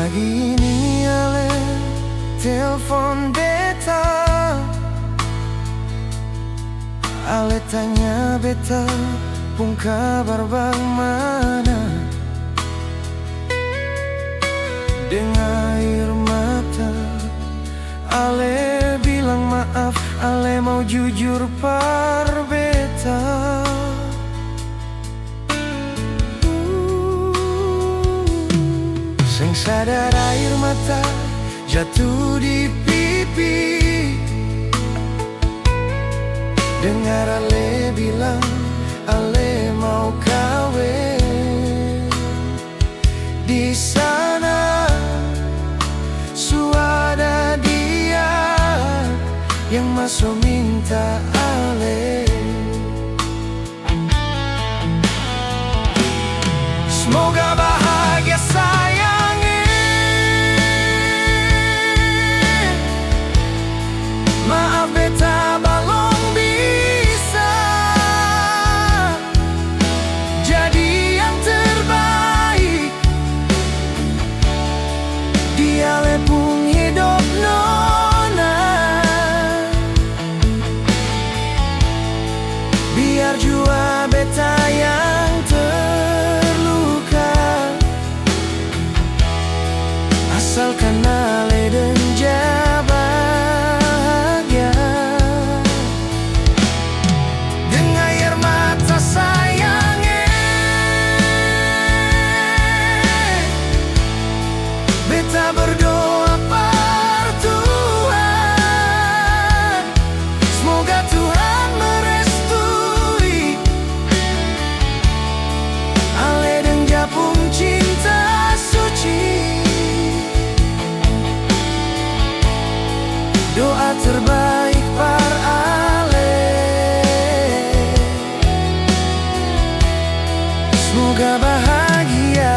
Pagi ini Ale telepon beta, Ale tanya beta pun kabar bagaimana. Dengan air mata Ale bilang maaf, Ale mau jujur par beta. Seng sadar air mata jatuh di pipi. Dengar Ale bilang Ale mau kawin. Di sana suada dia yang masuk minta Ale. Semoga bahagia sayang. Maaf beta balong bisa jadi yang terbaik di Ale pun hidup nona. Biar jua beta yang terluka, asalkan Ale dan bahagia. Dengan air mata sayangnya beta berdoa par Tuhan, semoga Tuhan merestui Ale dan japung cinta suci. Doa terbaik par Ale, semoga bahagia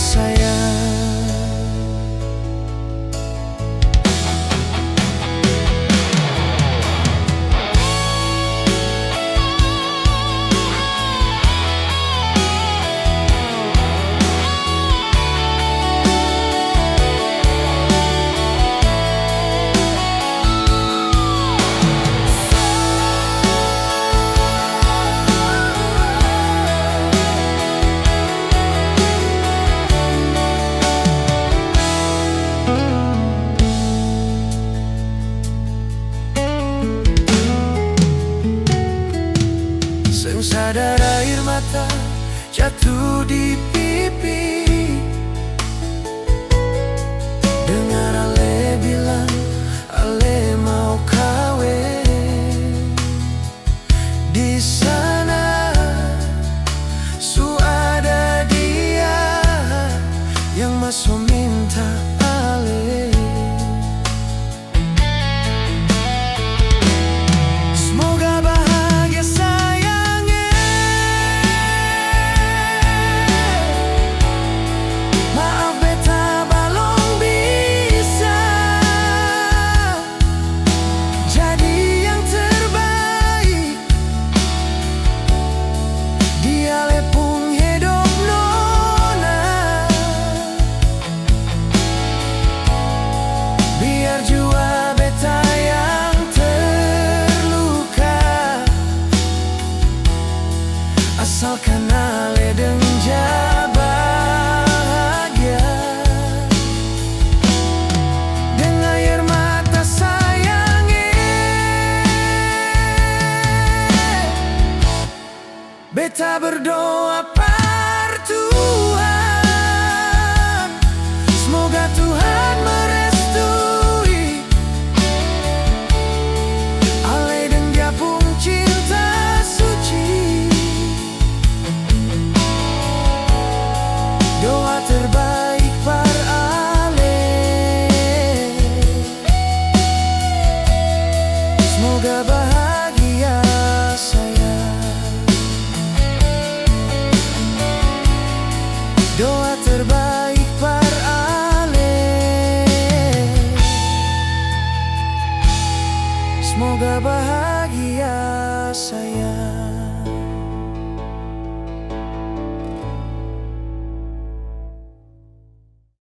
sayang. Seng sadar air mata jatuh di pipi. Dengar Ale bilang Ale mau kawin. Di sana suada dia yang masuk minta